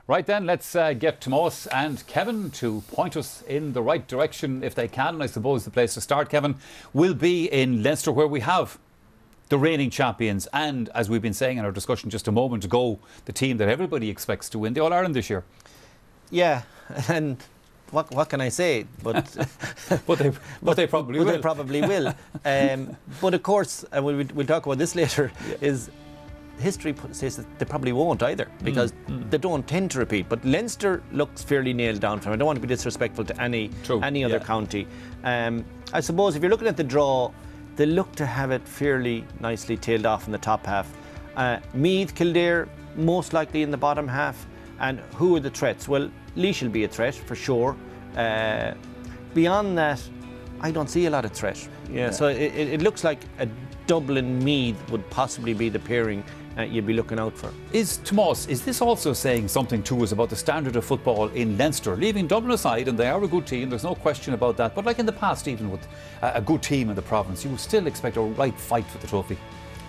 Right then, let's get Tomás and Kevin to point us in the right direction if they can. And I suppose the place to start, Kevin, will be in Leinster, where we have the reigning champions and, as we've been saying in our discussion just a moment ago, the team that everybody expects to win the All-Ireland this year. Yeah, and what can I say? But they probably will. They probably will. But of course, and we'll talk about this later, is history says that they probably won't either, because they don't tend to repeat. But Leinster looks fairly nailed down for them. I don't want to be disrespectful to any other county. I suppose if you're looking at the draw, they look to have it fairly nicely tailed off in the top half. Meath, Kildare, most likely in the bottom half. And who are the threats? Well, Laois will be a threat for sure. Beyond that, I don't see a lot of threat. So it looks like a Dublin-Meath would possibly be the pairing you'd be looking out for. Tomás, is this also saying something to us about the standard of football in Leinster? Leaving Dublin aside, and they are a good team, there's no question about that, but like in the past, even with a good team in the province, you would still expect a right fight for the trophy.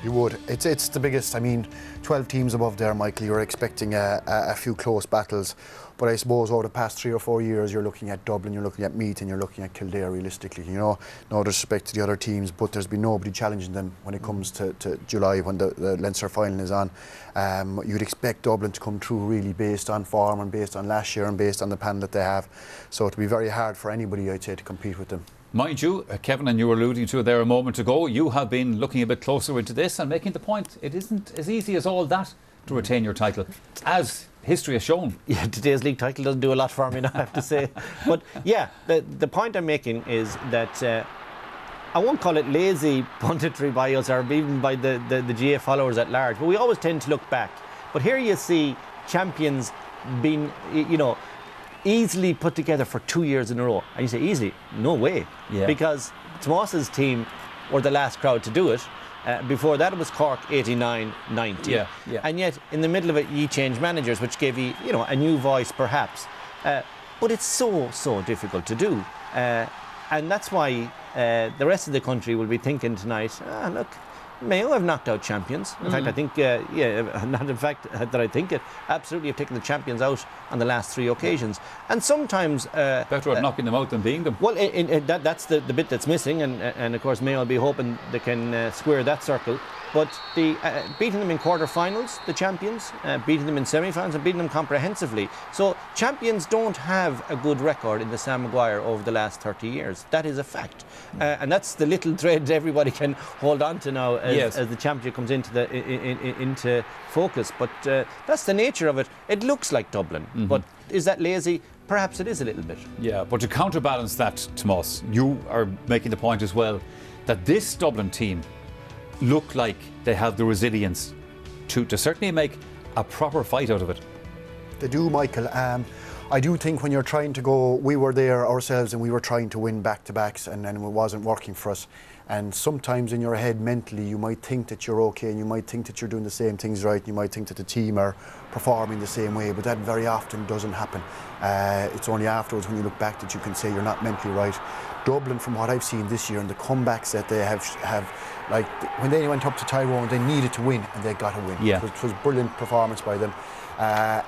You would. It's the biggest. I mean, 12 teams above there, Michael. You're expecting a few close battles. But I suppose over the past 3 or 4 years, you're looking at Dublin, you're looking at Meath, and you're looking at Kildare, realistically. You know, no disrespect to the other teams, but there's been nobody challenging them when it comes to July, when the Leinster final is on. You'd expect Dublin to come through really based on form and based on last year and based on the panel that they have. So it'll be very hard for anybody, I'd say, to compete with them. Mind you, Kevin, and you were alluding to it there a moment ago, you have been looking a bit closer into this and making the point it isn't as easy as all that to retain your title, as history has shown. Yeah, today's league title doesn't do a lot for me now, I have to say. But yeah, the point I'm making is that I won't call it lazy punditry by us or even by the GA followers at large, but we always tend to look back. But here you see champions being, easily put together for 2 years in a row. And you say, easily? No way. Yeah. Because Tomás's team were the last crowd to do it. Before that, it was Cork 89-90. Yeah. And yet, in the middle of it, ye changed managers, which gave you, a new voice, perhaps. But it's so difficult to do. And that's why the rest of the country will be thinking tonight, look, Mayo have knocked out champions. In fact, I think, not in fact that I think it, absolutely have taken the champions out on the last 3 occasions. And sometimes... better at knocking them out than being them. Well, that's the bit that's missing, and of course Mayo will be hoping they can square that circle. But beating them in quarter-finals, the champions, beating them in semi-finals and beating them comprehensively. So champions don't have a good record in the Sam Maguire over the last 30 years. That is a fact. And that's the little thread everybody can hold on to now as the championship comes into focus. But that's the nature of it. It looks like Dublin. But is that lazy? Perhaps it is a little bit. Yeah, but to counterbalance that, Tomás, you are making the point as well that this Dublin team look like they have the resilience to certainly make a proper fight out of it. They do, Michael. I do think when you're trying to go, we were there ourselves and we were trying to win back-to-backs and it wasn't working for us. And sometimes in your head mentally you might think that you're okay and you might think that you're doing the same things right, you might think that the team are performing the same way, but that very often doesn't happen. It's only afterwards when you look back that you can say you're not mentally right. Dublin, from what I've seen this year and the comebacks that they have like when they went up to Tyrone, they needed to win and they got to win. Yeah. It was a brilliant performance by them.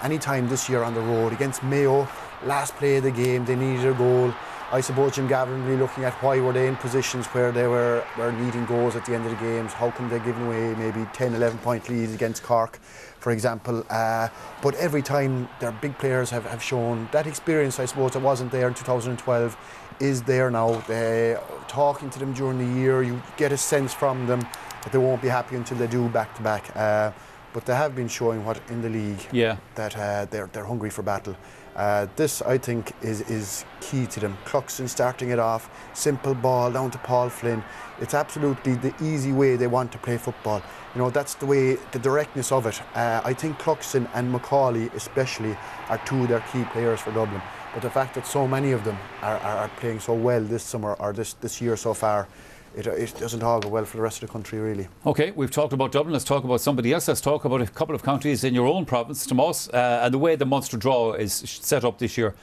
Anytime this year on the road against Mayo, last play of the game, they needed a goal. I suppose Jim Gavin will be looking at why were they in positions where they were needing goals at the end of the games. How come they're giving away maybe 10, 11 point leads against Cork, for example. But every time their big players have shown that experience, I suppose, that wasn't there in 2012 is there now. Talking to them during the year, you get a sense from them that they won't be happy until they do back-to-back. But they have been showing what in the league that they're hungry for battle. This, I think, is key to them. Cluxton starting it off, simple ball down to Paul Flynn. It's absolutely the easy way they want to play football. That's the way, the directness of it. I think Cluxton and Macaulay especially are 2 of their key players for Dublin. But the fact that so many of them are playing so well this summer or this year so far, it doesn't all go well for the rest of the country, really. OK, we've talked about Dublin, let's talk about somebody else. Let's talk about a couple of counties in your own province, Tomás, and the way the Munster draw is set up this year.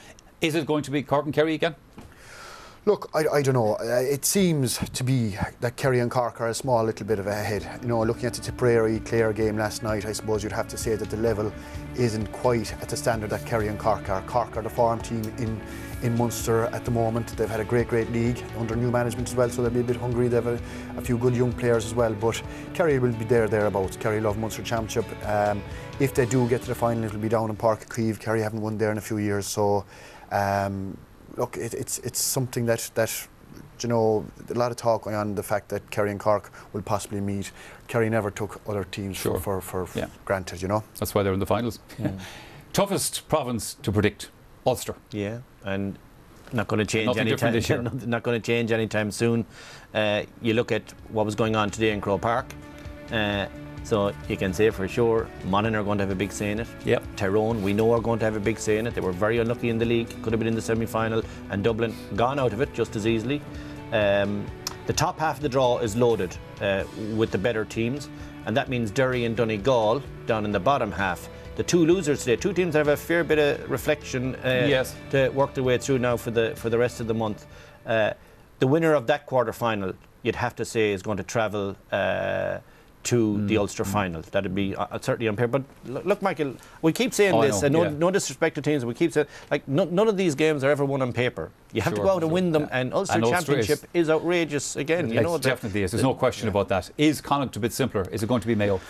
Is it going to be Cork and Kerry again? Look, I don't know. It seems to be that Kerry and Cork are a small little bit of ahead. You know, looking at the Tipperary-Clare game last night, I suppose you'd have to say that the level isn't quite at the standard that Kerry and Cork are. Cork are the farm team in Munster at the moment. They've had a great league under new management as well, so they'll be a bit hungry. They have a few good young players as well, but Kerry will be thereabouts. Kerry love Munster Championship. If they do get to the final, it'll be down in Páirc Uí Chaoimh. Kerry haven't won there in a few years, so look, it's something that you know, a lot of talk going on the fact that Kerry and Cork will possibly meet. Kerry never took other teams for granted, you know. That's why they're in the finals. Toughest province to predict, Ulster. Yeah, and not going to change anytime. Not going to change anytime soon. You look at what was going on today in Croke Park. So you can say for sure Monaghan are going to have a big say in it. Yep. Tyrone, we know, are going to have a big say in it. They were very unlucky in the league, could have been in the semi-final, and Dublin gone out of it just as easily. The top half of the draw is loaded with the better teams, and that means Derry and Donegal down in the bottom half. The two losers today, two teams that have a fair bit of reflection to work their way through now for the rest of the month. The winner of that quarter-final, you'd have to say, is going to travel to the Ulster final. That'd be certainly unfair. But look, Michael, we keep saying this, and no disrespect to teams, we keep saying, like, none of these games are ever won on paper. You have to go out and win them, and Ulster Championship is outrageous again. You know, definitely is. There's no question about that. Is Connacht a bit simpler? Is it going to be Mayo?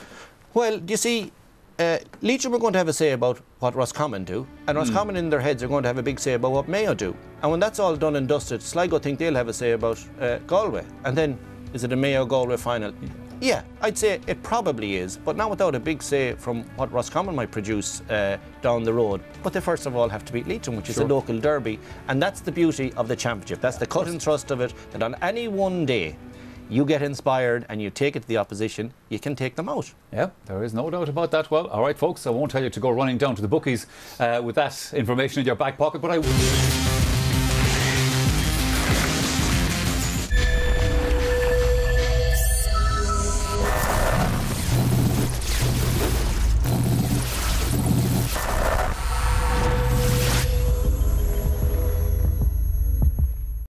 Well, you see, Leitrim are going to have a say about what Roscommon do, and Roscommon in their heads are going to have a big say about what Mayo do. And when that's all done and dusted, Sligo think they'll have a say about Galway. And then, is it a Mayo-Galway final? Yeah, I'd say it probably is, but not without a big say from what Roscommon might produce down the road. But they first of all have to beat Leitrim, which is a local derby, and that's the beauty of the championship. That's the cut and thrust of it, that on any one day you get inspired and you take it to the opposition, you can take them out. Yeah, there is no doubt about that. Well, all right, folks, I won't tell you to go running down to the bookies with that information in your back pocket, but I will.